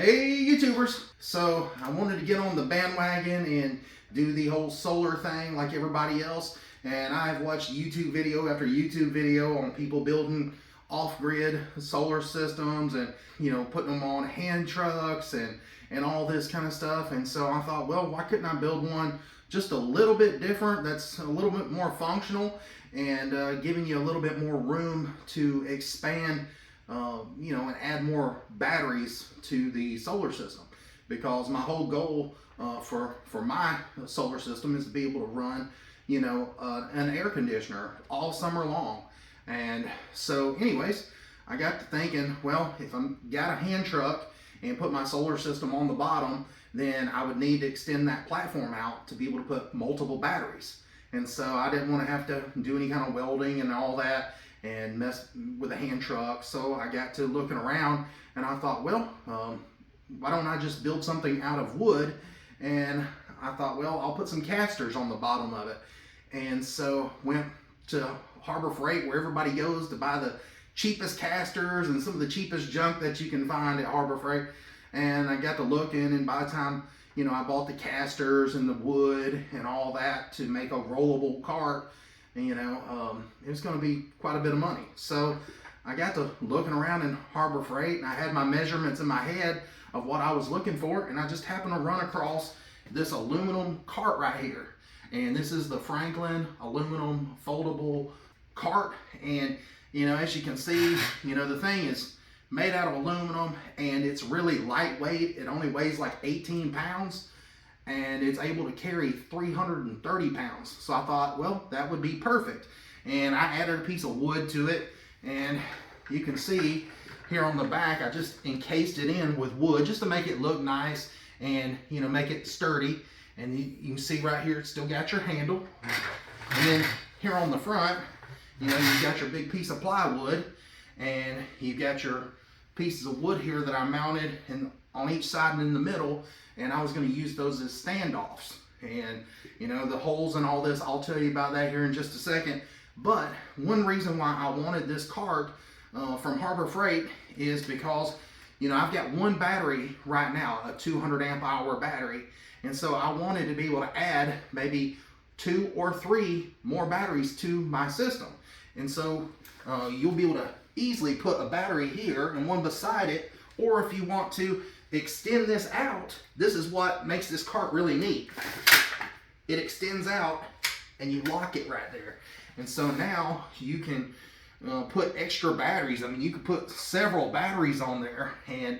Hey YouTubers! So I wanted to get on the bandwagon and do the whole solar thing like everybody else, and I've watched YouTube video after YouTube video on people building off-grid solar systems and putting them on hand trucks and all this kind of stuff. And so I thought, well, why couldn't I build one just a little bit different, that's a little bit more functional and giving you a little bit more room to expand and add more batteries to the solar system, because my whole goal for my solar system is to be able to run an air conditioner all summer long. And so anyways, I got to thinking, well, if I got a hand truck and put my solar system on the bottom, then I would need to extend that platform out to be able to put multiple batteries. And so I didn't want to have to do any kind of welding and all that and mess with a hand truck. So I got to looking around and I thought, well, why don't I just build something out of wood? And I thought, well, I'll put some casters on the bottom of it. And so went to Harbor Freight, where everybody goes to buy the cheapest casters and some of the cheapest junk that you can find at Harbor Freight. And I got to looking, and by the time I bought the casters and the wood and all that to make a rollable cart, it was going to be quite a bit of money. So I got to looking around in Harbor Freight, and I had my measurements in my head of what I was looking for, and I just happened to run across this aluminum cart right here. And this is the Franklin aluminum foldable cart. And as you can see, the thing is made out of aluminum, and it's really lightweight. It only weighs like 18 pounds, and it's able to carry 330 pounds. So I thought, well, that would be perfect. And I added a piece of wood to it, and you can see here on the back, I just encased it in with wood just to make it look nice and make it sturdy. And you can see right here, it's still got your handle. And then here on the front, you've got your big piece of plywood, and you've got your pieces of wood here that I mounted on each side and in the middle, and I was going to use those as standoffs. And the holes and all this, I'll tell you about that here in just a second. But one reason why I wanted this cart from Harbor Freight is because I've got one battery right now, a 200 amp hour battery, and so I wanted to be able to add maybe 2 or 3 more batteries to my system. And so you'll be able to easily put a battery here and one beside it, or if you want to extend this out, this is what makes this cart really neat. It extends out and you lock it right there. And so now you can put extra batteries. I mean, you could put several batteries on there, and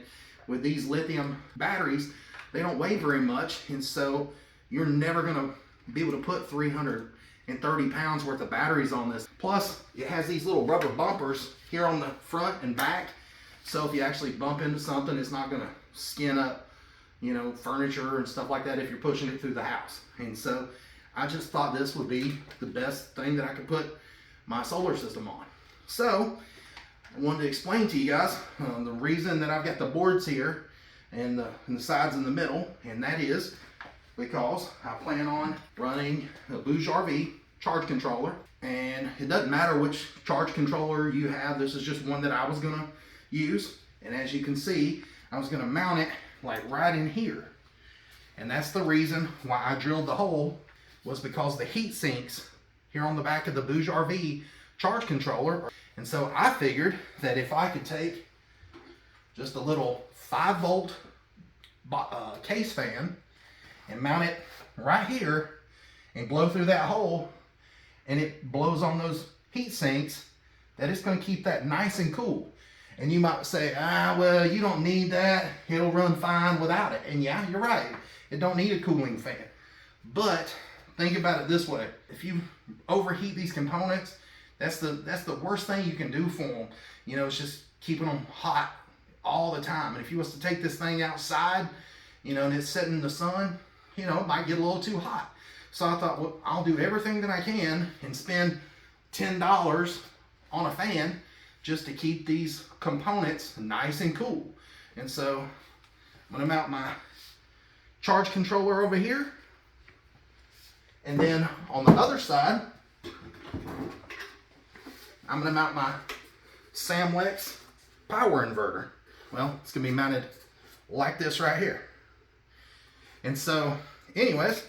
with these lithium batteries, they don't weigh very much, and so you're never gonna be able to put 330 pounds worth of batteries on this. Plus, it has these little rubber bumpers here on the front and back, so if you actually bump into something, it's not gonna skin up, furniture and stuff like that if you're pushing it through the house. And so I just thought this would be the best thing that I could put my solar system on. So I wanted to explain to you guys the reason that I've got the boards here and the sides in the middle, and that is because I plan on running a RV charge controller. And it doesn't matter which charge controller you have, this is just one that I was gonna use. And as you can see, I was gonna mount it like right in here. And that's the reason why I drilled the hole, was because the heat sinks here on the back of the RV charge controller. And so I figured that if I could take just a little 5-volt case fan and mount it right here and blow through that hole, and it blows on those heat sinks, that it's going to keep that nice and cool. And you might say, well, you don't need that, it'll run fine without it. And yeah, you're right, it don't need a cooling fan. But think about it this way: if you overheat these components, that's the worst thing you can do for them. It's just keeping them hot all the time. And if you was to take this thing outside, and it's sitting in the sun, it might get a little too hot. So I thought, well, I'll do everything that I can and spend $10 on a fan just to keep these components nice and cool. And so I'm gonna mount my charge controller over here. And then on the other side, I'm gonna mount my Samlex power inverter. Well, it's gonna be mounted like this right here. And so, anyways,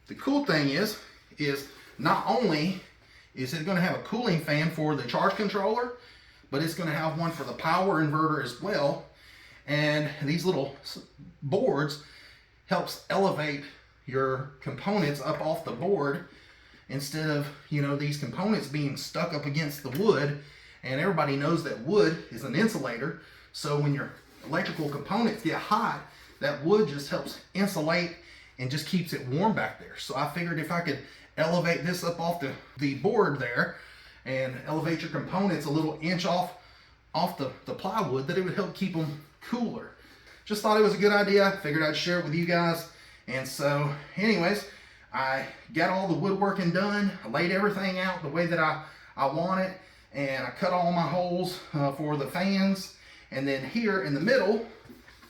the cool thing is not only is it going to have a cooling fan for the charge controller, but it's going to have one for the power inverter as well. And these little boards helps elevate your components up off the board instead of, you know, these components being stuck up against the wood. And everybody knows that wood is an insulator. So when your electrical components get hot, that wood just helps insulate and just keeps it warm back there. So I figured if I could elevate this up off the board there and elevate your components a little inch off the plywood, that it would help keep them cooler. Just thought it was a good idea. Figured I'd share it with you guys. And so anyways, I got all the woodworking done. I laid everything out the way that I want it. And I cut all my holes for the fans. And then here in the middle,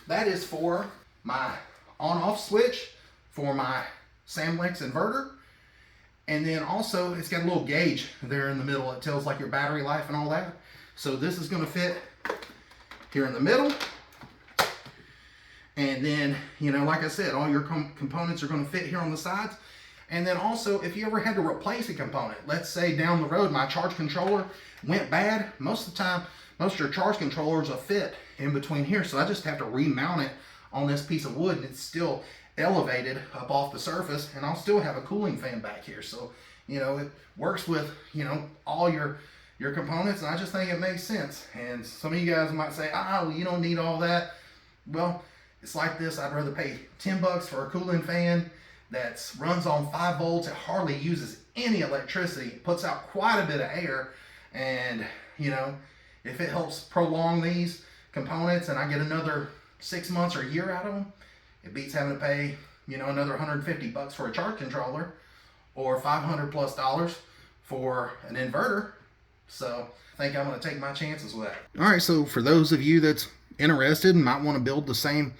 that is for my on-off switch for my Fleks inverter. And then also it's got a little gauge there in the middle. It tells like your battery life and all that. So this is going to fit here in the middle. And then, you know, like I said, all your components are going to fit here on the sides. And then also, if you ever had to replace a component, let's say down the road my charge controller went bad, most of the time, most of your charge controllers will fit in between here. So I just have to remount it on this piece of wood, and it's still elevated up off the surface, and I'll still have a cooling fan back here. So, you know, it works with, you know, all your components, and I just think it makes sense. And some of you guys might say, well, you don't need all that. Well, it's like this. I'd rather pay 10 bucks for a cooling fan that runs on 5 volts. It hardly uses any electricity. It puts out quite a bit of air. And, you know, if it helps prolong these components and I get another 6 months or a year out of them, it beats having to pay, you know, another 150 bucks for a charge controller or $500+ for an inverter. So I think I'm going to take my chances with that. All right, so for those of you that's interested and might want to build the same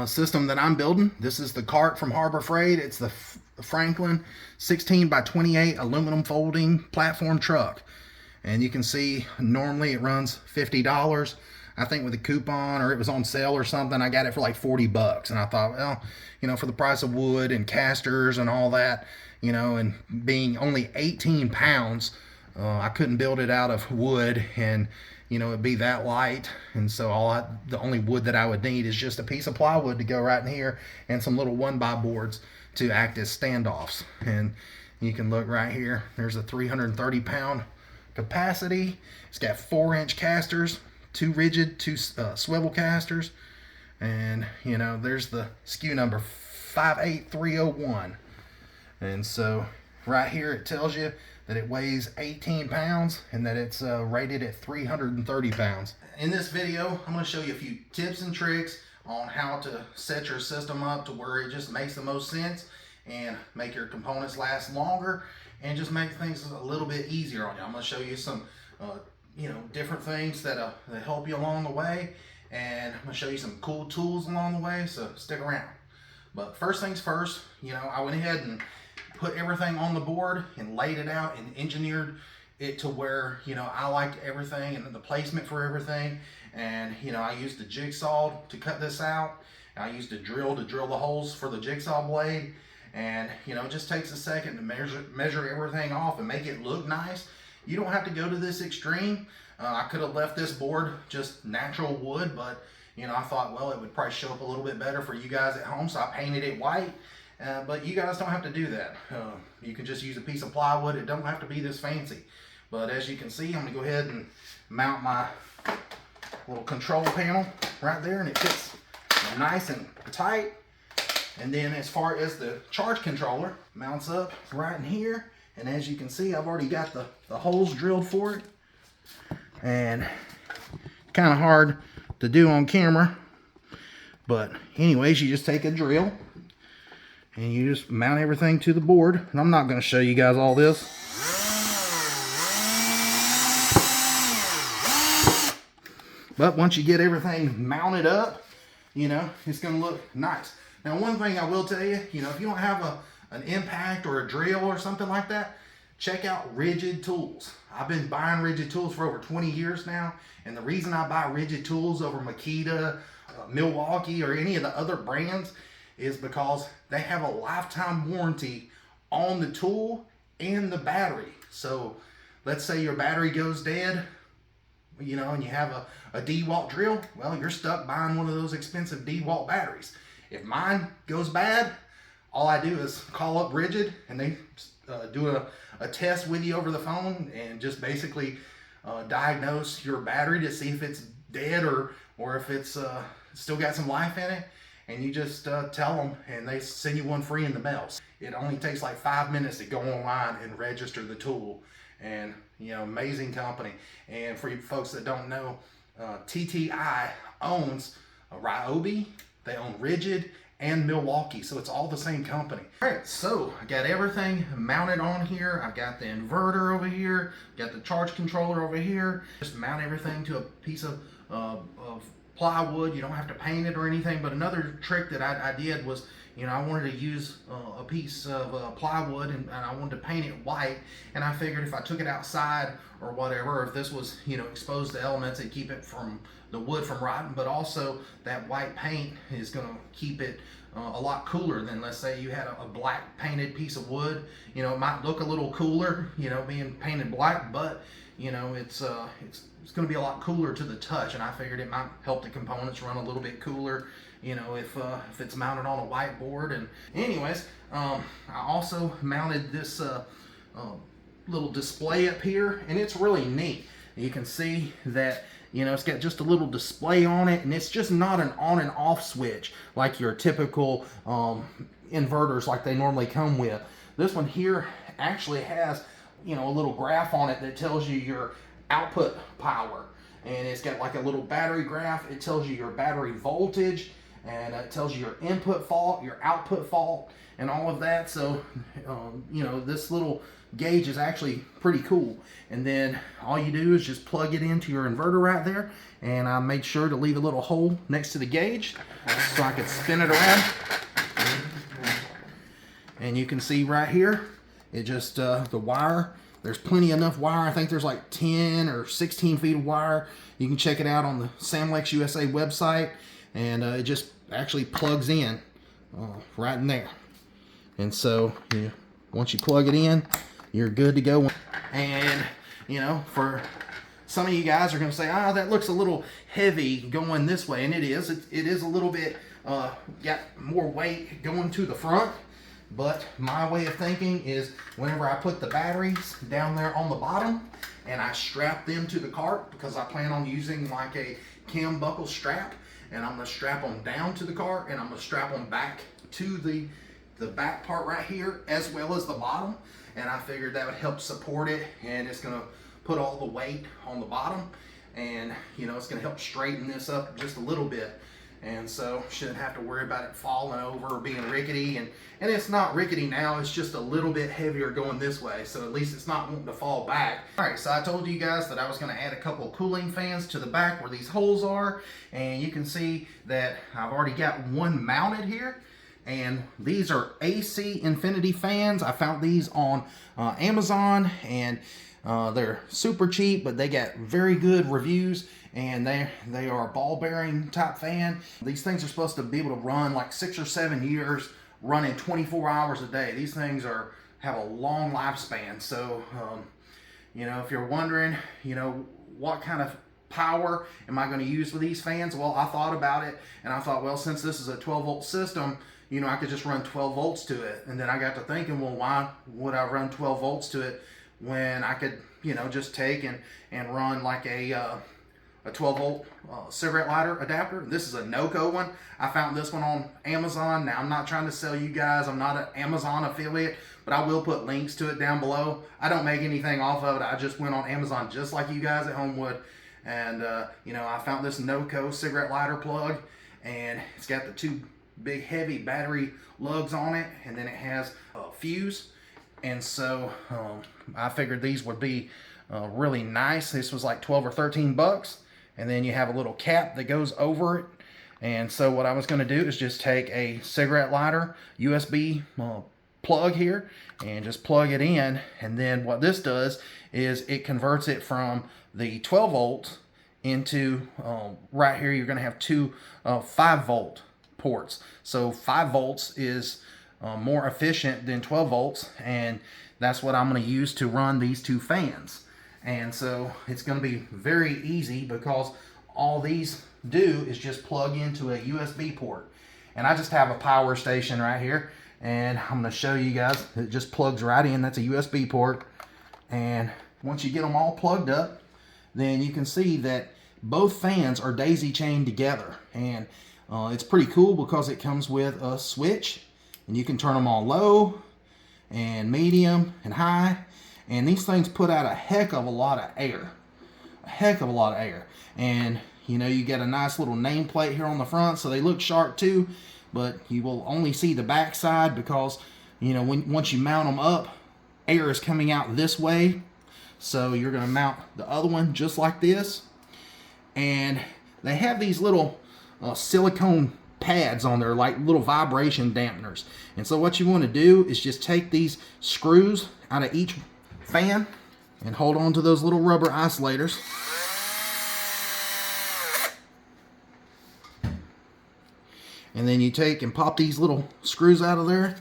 system that I'm building, this is the cart from Harbor Freight. It's the Franklin 16x28 aluminum folding platform truck. And you can see normally it runs $50. I think with a coupon or it was on sale or something, I got it for like 40 bucks. And I thought, well, you know, for the price of wood and casters and all that, you know, and being only 18 pounds, I couldn't build it out of wood and, you know, it'd be that light. And so the only wood that I would need is just a piece of plywood to go right in here and some little 1x boards to act as standoffs. And you can look right here, there's a 330 pound capacity. It's got 4-inch casters, 2 rigid, 2 swivel casters. And, you know, there's the SKU number 58301. And so right here it tells you that it weighs 18 pounds and that it's rated at 330 pounds. In this video, I'm going to show you a few tips and tricks on how to set your system up to where it just makes the most sense and make your components last longer and just make things a little bit easier on you. I'm going to show you some you know, different things that help you along the way, and I'm going to show you some cool tools along the way, so stick around. But first things first, you know, I went ahead and put everything on the board and laid it out and engineered it to where, you know, I liked everything and the placement for everything. And, you know, I used the jigsaw to cut this out. I used a drill to drill the holes for the jigsaw blade. And, you know, it just takes a second to measure everything off and make it look nice. You don't have to go to this extreme. I could have left this board just natural wood, but, you know, I thought, well, it would probably show up a little bit better for you guys at home, so I painted it white. But you guys don't have to do that. You can just use a piece of plywood. It don't have to be this fancy. But as you can see, I'm going to go ahead and mount my little control panel right there, and it fits nice and tight. And then as far as the charge controller, mounts up right in here. And as you can see, I've already got the holes drilled for it. And kind of hard to do on camera. But anyways, you just take a drill and you just mount everything to the board. And I'm not going to show you guys all this. But once you get everything mounted up, you know, it's going to look nice. Now, one thing I will tell you, you know, if you don't have an impact or a drill or something like that, check out Rigid Tools. I've been buying Rigid Tools for over 20 years now. And the reason I buy Rigid Tools over Makita Milwaukee or any of the other brands is because they have a lifetime warranty on the tool and the battery. So let's say your battery goes dead, you know, and you have a DeWalt drill, well, you're stuck buying one of those expensive DeWalt batteries. If mine goes bad, all I do is call up Rigid, and they do a test with you over the phone and just basically diagnose your battery to see if it's dead or if it's still got some life in it. And you just tell them, and they send you one free in the mail. It only takes like 5 minutes to go online and register the tool. And, you know, amazing company. And for you folks that don't know, TTI owns Ryobi, they own Rigid, and Milwaukee, so it's all the same company. All right, so I got everything mounted on here. I've got the inverter over here, got the charge controller over here. Just mount everything to a piece of plywood. You don't have to paint it or anything. But another trick that I did was, you know, I wanted to use a piece of plywood and I wanted to paint it white. And I figured if I took it outside or whatever, if this was, you know, exposed to elements, it'd keep it from the wood from rotting. But also that white paint is going to keep it a lot cooler than, let's say, you had a black painted piece of wood. You know, it might look a little cooler, you know, being painted black, but you know, it's going to be a lot cooler to the touch, and I figured it might help the components run a little bit cooler, you know, if it's mounted on a whiteboard. And anyways, I also mounted this little display up here, and it's really neat. You can see that, you know, it's got just a little display on it, and it's just not an on and off switch like your typical inverters like they normally come with. This one here actually has, you know, a little graph on it that tells you your output power, and it's got like a little battery graph. It tells you your battery voltage, and it tells you your input fault, your output fault, and all of that. So you know, this little gauge is actually pretty cool. And then all you do is just plug it into your inverter right there, and I made sure to leave a little hole next to the gauge so I could spin it around. And you can see right here, it just the wire, there's plenty enough wire. I think there's like 10 or 16 feet of wire. You can check it out on the Samlex USA website, and it just actually plugs in right in there. And so once you plug it in, you're good to go. And you know, for some of you guys are going to say, oh, that looks a little heavy going this way, and it is. It is a little bit got more weight going to the front. But my way of thinking is, whenever I put the batteries down there on the bottom and I strap them to the cart, because I plan on using like a cam buckle strap, and I'm going to strap them down to the cart, and I'm going to strap them back to the back part right here as well as the bottom. And I figured that would help support it, and it's going to put all the weight on the bottom, and you know, it's going to help straighten this up just a little bit. And so shouldn't have to worry about it falling over or being rickety. And it's not rickety now, it's just a little bit heavier going this way, so at least it's not wanting to fall back. Alright, so I told you guys that I was going to add a couple of cooling fans to the back where these holes are, and you can see that I've already got one mounted here. And these are AC Infinity fans. I found these on Amazon, and they're super cheap, but they got very good reviews, and they are a ball bearing type fan. These things are supposed to be able to run like 6 or 7 years, running 24 hours a day. These things have a long lifespan. So you know, if you're wondering, you know, what kind of power am I going to use with these fans, well, I thought about it, and I thought, well, since this is a 12-volt system, you know, I could just run 12 volts to it. And then I got to thinking, well, why would I run 12 volts to it when I could, you know, just take and run like a 12 volt cigarette lighter adapter. This is a NOCO one. I found this one on Amazon. Now, I'm not trying to sell you guys, I'm not an Amazon affiliate, but I will put links to it down below. I don't make anything off of it. I just went on Amazon just like you guys at home would. And you know, I found this NOCO cigarette lighter plug, and it's got the two big heavy battery lugs on it, and then it has a fuse. And so I figured these would be really nice. This was like 12 or 13 bucks, and then you have a little cap that goes over it. And so what I was going to do is just take a cigarette lighter USB plug here and just plug it in, and then what this does is it converts it from the 12 volts into right here. You're going to have two 5-volt ports. So 5 volts is more efficient than 12 volts, and that's what I'm going to use to run these two fans. And so it's going to be very easy because all these do is just plug into a USB port. And I just have a power station right here, and I'm going to show you guys. It just plugs right in. That's a USB port. And once you get them all plugged up, then you can see that both fans are daisy chained together. And it's pretty cool because it comes with a switch, and you can turn them all low and medium and high. And these things put out a heck of a lot of air. A heck of a lot of air. And you know, you get a nice little nameplate here on the front, so they look sharp too, but you will only see the back side because, you know, once you mount them up, air is coming out this way. So you're going to mount the other one just like this. And they have these little silicone pads on there, like little vibration dampeners. And so what you want to do is just take these screws out of each fan and hold on to those little rubber isolators. And then you take and pop these little screws out of there.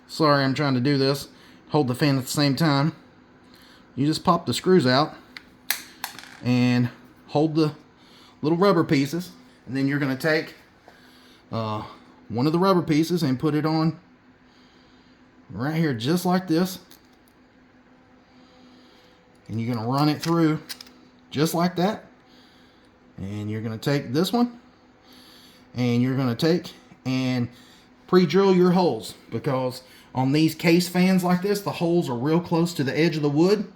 Sorry, I'm trying to do this. Hold the fan at the same time. You just pop the screws out and hold the little rubber pieces. And then you're going to take one of the rubber pieces and put it on right here just like this. And you're going to run it through just like that. And you're going to take this one. And you're going to take and pre-drill your holes, because on these case fans like this, the holes are real close to the edge of the wood.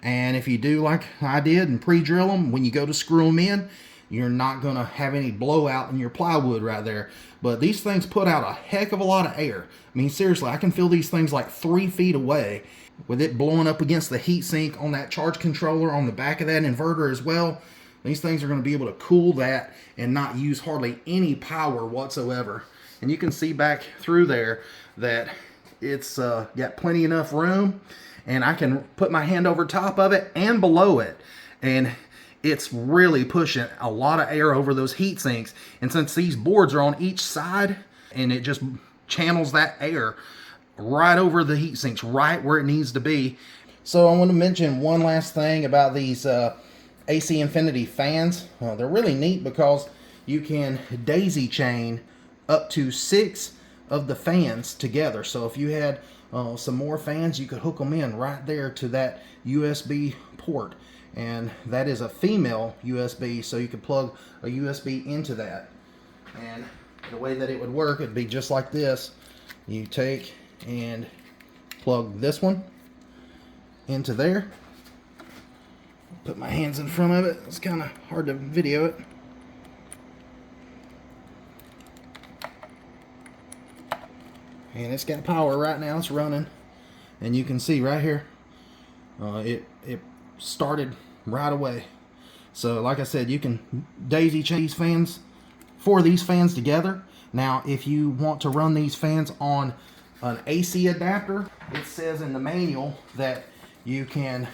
And if you do like I did and pre-drill them, when you go to screw them in, you're not going to have any blowout in your plywood right there. But these things put out a heck of a lot of air. I mean, seriously, I can feel these things like 3 feet away with it blowing up against the heat sink on that charge controller on the back of that inverter as well. These things are going to be able to cool that and not use hardly any power whatsoever. And you can see back through there that it's got plenty enough room, and I can put my hand over top of it and below it, and it's really pushing a lot of air over those heat sinks. And since these boards are on each side, and it just channels that air right over the heat sinks, right where it needs to be. So I want to mention one last thing about these AC Infinity fans. They're really neat because you can daisy chain up to 6 of the fans together. So if you had some more fans, you could hook them in right there to that USB port. And that is a female USB, so you could plug a USB into that. And the way that it would work, it'd be just like this. You take and plug this one into there. Put my hands in front of it. It's kind of hard to video it. And it's got power right now. It's running. And you can see right here, it started right away. So like I said, you can daisy chain these fans, 4 of these fans together. Now if you want to run these fans on an AC adapter, it says in the manual that you can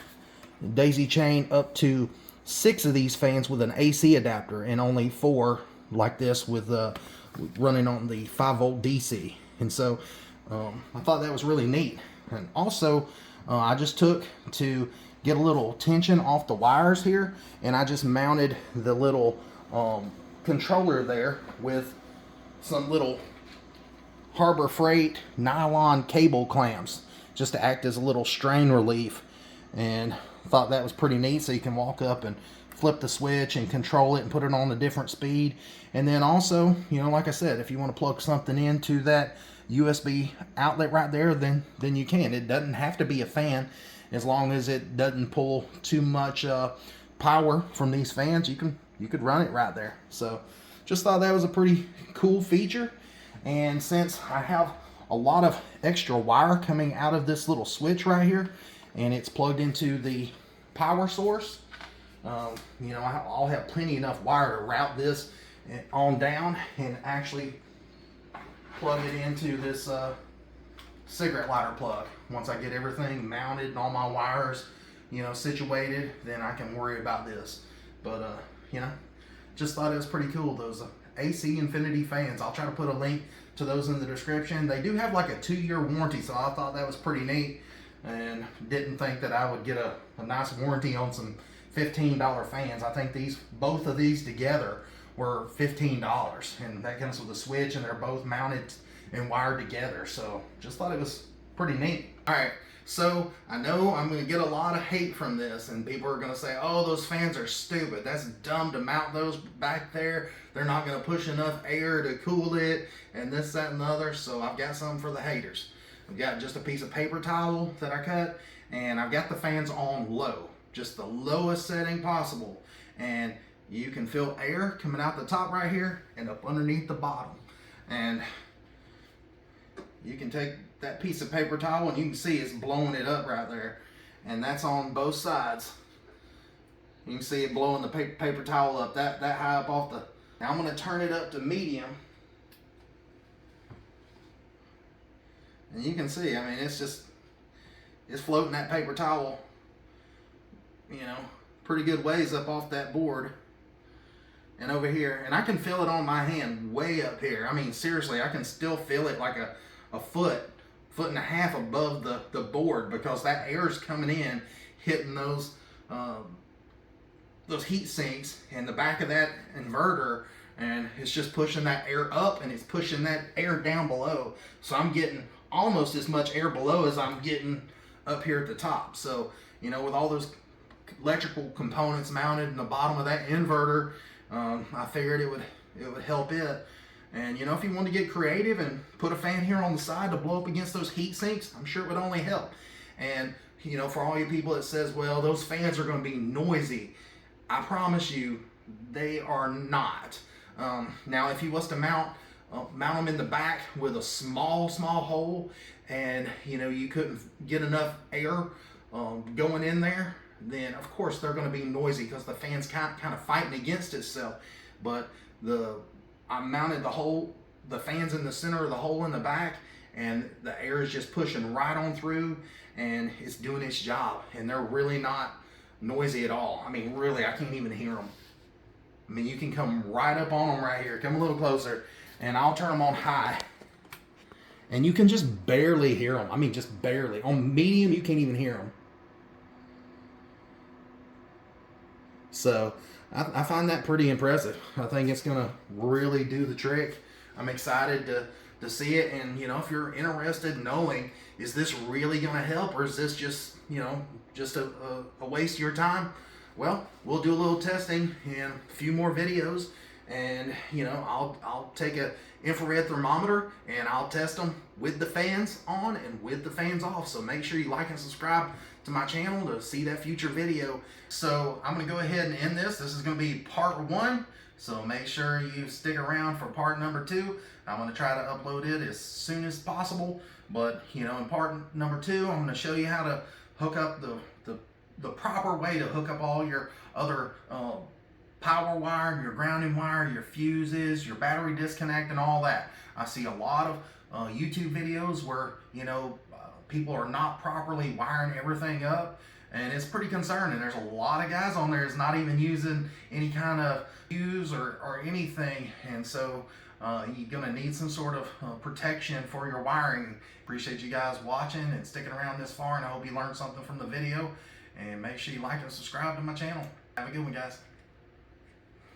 daisy chain up to 6 of these fans with an AC adapter, and only 4 like this with running on the 5-volt DC. And so I thought that was really neat. And also I just took to get a little tension off the wires here, and I just mounted the little controller there with some little Harbor Freight nylon cable clamps just to act as a little strain relief. And thought that was pretty neat, so you can walk up and flip the switch and control it and put it on a different speed. And then also, you know, like I said, if you want to plug something into that USB outlet right there, then you can. It doesn't have to be a fan. As long as it doesn't pull too much power from these fans, you could run it right there. So just thought that was a pretty cool feature. And since I have a lot of extra wire coming out of this little switch right here, and it's plugged into the power source, you know, I'll have plenty enough wire to route this on down and actually plug it into this cigarette lighter plug. Once I get everything mounted and all my wires, you know, situated, then I can worry about this. But you know, just thought it was pretty cool, those AC Infinity fans. I'll try to put a link to those in the description. They do have like a 2-year warranty, so I thought that was pretty neat, and didn't think that I would get a nice warranty on some $15 fans. I think both of these together were $15, and that comes with a switch, and they're both mounted and wired together. So just thought it was pretty neat. All right, so I know I'm going to get a lot of hate from this, and people are going to say, oh, those fans are stupid. That's dumb to mount those back there. They're not going to push enough air to cool it, and this, that, and the other. So I've got something for the haters. I've got just a piece of paper towel that I cut, and I've got the fans on low, just the lowest setting possible. And you can feel air coming out the top right here and up underneath the bottom. And you can take that piece of paper towel and you can see it's blowing it up right there. And that's on both sides. You can see it blowing the paper towel up that high up off the... Now I'm going to turn it up to medium. And you can see, I mean, it's floating that paper towel, you know, pretty good ways up off that board. And over here, and I can feel it on my hand way up here. I mean, seriously, I can still feel it like a foot and a half above the board, because that air is coming in, hitting those heat sinks in the back of that inverter, and it's just pushing that air up, and it's pushing that air down below. So I'm getting almost as much air below as I'm getting up here at the top. So, you know, with all those electrical components mounted in the bottom of that inverter, I figured it would help it. And you know, if you want to get creative and put a fan here on the side to blow up against those heat sinks, I'm sure it would only help. And you know, for all you people that says, well, those fans are going to be noisy, I promise you they are not. Now if you was to mount them in the back with a small hole, and you know, you couldn't get enough air going in there, then of course they're going to be noisy, because the fan's kind of fighting against itself. But I mounted the fans in the center of the hole in the back, and the air is just pushing right on through, and it's doing its job, and they're really not noisy at all. I mean, really, I can't even hear them. I mean, you can come right up on them right here. Come a little closer, and I'll turn them on high, and you can just barely hear them. I mean, just barely. On medium, you can't even hear them. So I find that pretty impressive. I think it's going to really do the trick. I'm excited to see it. And, you know, if you're interested in knowing, is this really going to help, or is this just, you know, just a waste of your time? Well, we'll do a little testing in a few more videos. And, you know, I'll take a infrared thermometer and I'll test them with the fans on and with the fans off. So make sure you like and subscribe to my channel to see that future video. So I'm going to go ahead and end this. This is going to be part 1. So make sure you stick around for part number 2. I'm going to try to upload it as soon as possible. But, you know, in part number 2, I'm going to show you how to hook up the proper way to hook up all your other power wire, your grounding wire, your fuses, your battery disconnect, and all that. I see a lot of YouTube videos where, you know, people are not properly wiring everything up, and it's pretty concerning. There's a lot of guys on there that's not even using any kind of fuse or anything, and so you're gonna need some sort of protection for your wiring. Appreciate you guys watching and sticking around this far, and I hope you learned something from the video. And make sure you like and subscribe to my channel. Have a good one, guys.